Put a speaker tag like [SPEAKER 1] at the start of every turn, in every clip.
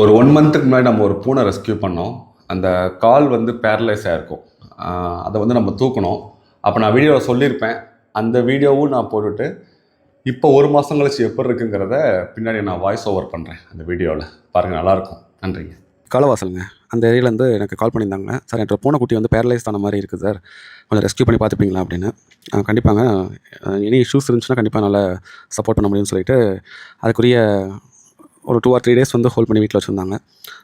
[SPEAKER 1] ஒரு 1 மந்த்துக்கு முன்னாடி நம்ம ஒரு பூனை ரெஸ்க்யூ பண்ணோம். அந்த கால் வந்து பேரலைஸ் ஆயிருக்கும். அத வந்து நம்ம தூக்கணும். அப்போ நான் வீடியோவில் சொல்லியிருப்பேன். அந்த வீடியோவும் நான் போட்டுட்டு, இப்போ 1 மாதம் கழிச்சு எப்படி இருக்குங்கிறத பின்னாடி நான் வாய்ஸ் ஓவர் பண்ணுறேன் அந்த வீடியோவில். பாருங்கள், நல்லாயிருக்கும். நன்றிங்க.
[SPEAKER 2] காலவாசலுங்க. அந்த ஏரியாலேருந்து எனக்கு கால் பண்ணியிருந்தாங்க. சார் என்கிட்ட பூனைக்குட்டி வந்து பேரலைஸ் ஆன மாதிரி இருக்குது சார், கொஞ்சம் ரெஸ்க்யூ பண்ணி பார்த்துப்பீங்களா அப்படின்னு. கண்டிப்பாங்க. எனி இஷ்யூஸ் இருந்துச்சுன்னா கண்டிப்பாக என்னால் சப்போர்ட் பண்ண முடியும்னு சொல்லிட்டு அதுக்குரிய ஒரு 2 or 3 டேஸ் வந்து ஹோல்ட் பண்ணி வீட்டில் வச்சுருந்தாங்க.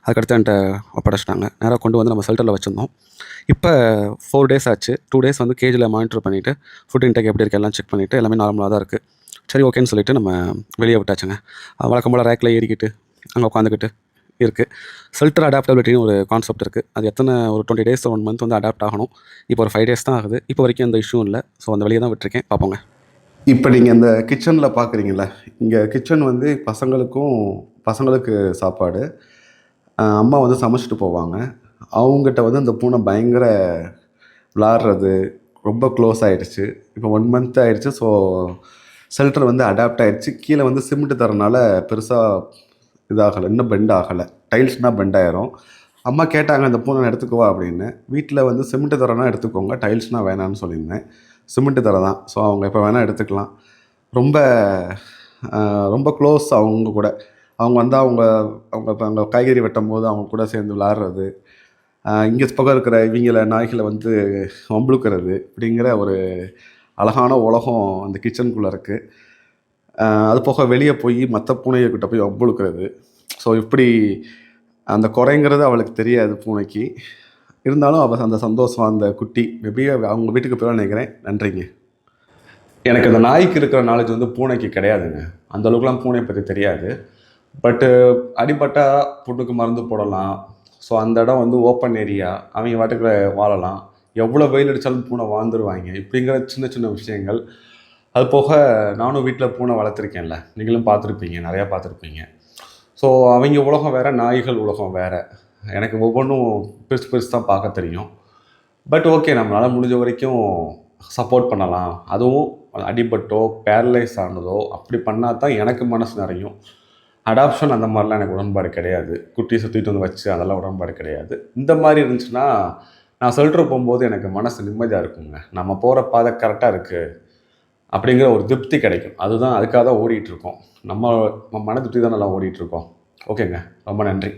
[SPEAKER 2] அதுக்கடுத்து என்கிட்ட ஒப்படைச்சிட்டாங்க. நேராக கொண்டு வந்து நம்ம ஷெல்டரில் வச்சுருந்தோம். இப்போ 4 டேஸ் ஆச்சு. 2 டேஸ் வந்து கேஜில் மானிட்டர் பண்ணிவிட்டு ஃபுட் இன்டேக் எப்படி இருக்குது எல்லாம் செக் பண்ணிவிட்டு எல்லாமே நார்மலாக தான் இருக்குது. சரி, ஓகேன்னு சொல்லிவிட்டு நம்ம வெளியே விட்டாச்சுங்க. வழக்கம் போல் ரேக்கில் ஏறிக்கிட்டு அங்கே உட்காந்துக்கிட்டு இருக்குது. ஷெல்டர் அடாப்டபிலிட்டின்னு ஒரு கான்செப்ட் இருக்குது. அது ஒரு 20 டேஸ் 1 மந்த் வந்து அடாப்ட் ஆகணும். இப்போ ஒரு 5 டேஸ் தான் ஆகுது. இப்போ வரைக்கும் எந்த இஷ்யூ இல்லை. ஸோ அந்த வெளியே தான் விட்டுருக்கேன். பார்ப்போங்க.
[SPEAKER 1] இப்போ நீங்கள் இந்த கிச்சனில் பார்க்குறீங்கள, இங்கே கிச்சன் வந்து பசங்களுக்கு சாப்பாடு. அம்மா வந்து சமைச்சிட்டு போவாங்க. அவங்ககிட்ட வந்து இந்த பூனை பயங்கர விளாட்றது, ரொம்ப க்ளோஸ் ஆகிடுச்சு. இப்போ 1 மந்த் ஆகிடுச்சு. ஸோ ஷெல்டர் வந்து அடாப்ட் ஆகிடுச்சு. கீழே வந்து சிமெண்ட் தரனால பெருசாக இதாகலை, இன்னும் பெண்ட் ஆகலை. டைல்ஸ்னால் பெண்ட் ஆயிரும். அம்மா கேட்டாங்க இந்த பூனை எடுத்துக்குவா அப்படின்னு. வீட்டில் வந்து சிமெண்ட் தரனா எடுத்துக்கோங்க, டைல்ஸ்னால் வேணான்னு சொல்லியிருந்தேன். சிமெண்ட் தர தான். ஸோ அவங்க எப்போ வேணால் எடுத்துக்கலாம். ரொம்ப ரொம்ப க்ளோஸ் அவங்க கூட. அவங்க வந்து அவங்க இப்போ அங்கே காய்கறி வெட்டும் போது அவங்க கூட சேர்ந்து விளாட்றது, இங்கே பக்கம் இருக்கிற நாய்களை வந்து வம்புழுக்கிறது, இப்படிங்கிற ஒரு அழகான உலகம் அந்த கிச்சனுக்குள்ளே இருக்குது. அது போக வெளியே போய் மற்ற பூனைகிட்ட போய் வம்புழுக்கிறது. ஸோ இப்படி அந்த குறைங்கிறது அவளுக்கு தெரியாது பூனைக்கு. இருந்தாலும் அவள் அந்த சந்தோஷம், அந்த குட்டி மேபி அவங்க வீட்டுக்கு போய் நினைக்கிறேன். நன்றிங்க. எனக்கு அந்த நாய்க்கு இருக்கிற நாலேஜ் வந்து பூனைக்கு கிடையாதுங்க. அந்த அளவுக்குலாம் பூனை பற்றி தெரியாது. பட்டு அடிபட்டால் புண்ணுக்கு மருந்து போடலாம். ஸோ அந்த இடம் வந்து ஓப்பன் ஏரியா, அவங்க வாட்டுக்குள்ள வாழலாம். எவ்வளோ வெயில் அடித்தாலும் பூனை வாழ்ந்துருவாங்க. இப்படிங்கிற சின்ன சின்ன விஷயங்கள். அது போக நானும் வீட்டில் பூனை வளர்த்துருக்கேன்ல, நீங்களும் பார்த்துருப்பீங்க, நிறையா பார்த்துருப்பீங்க. ஸோ அவங்க உலகம் வேறு, நாய்கள் உலகம் வேறு. எனக்கு ஒவ்வொன்றும் பெருசு தான் பார்க்க தெரியும். பட் ஓகே, நம்மளால் முடிஞ்ச வரைக்கும் சப்போர்ட் பண்ணலாம். அதுவும் அடிபட்டோ பேரலைஸ் ஆனதோ அப்படி பண்ணால் தான் எனக்கு மனசு நிறையும். அடாப்ஷன் அந்த மாதிரிலாம் எனக்கு உடன்பாடு கிடையாது. குட்டியை சுற்றிட்டு வந்து வச்சு அதெல்லாம் உடன்பாடு கிடையாது. இந்த மாதிரி இருந்துச்சுன்னா நான் ஷெல்டர் போகும்போது எனக்கு மனசு நிம்மதியாக இருக்குங்க. நம்ம போகிற பாதை கரெக்டாக இருக்குது அப்படிங்கிற ஒரு திருப்தி கிடைக்கும். அதுக்காக தான் ஓடிட்டுருக்கோம். நம்ம மன திருப்தி தான் நல்லா ஓடிட்டுருக்கோம். ஓகேங்க, ரொம்ப நன்றி.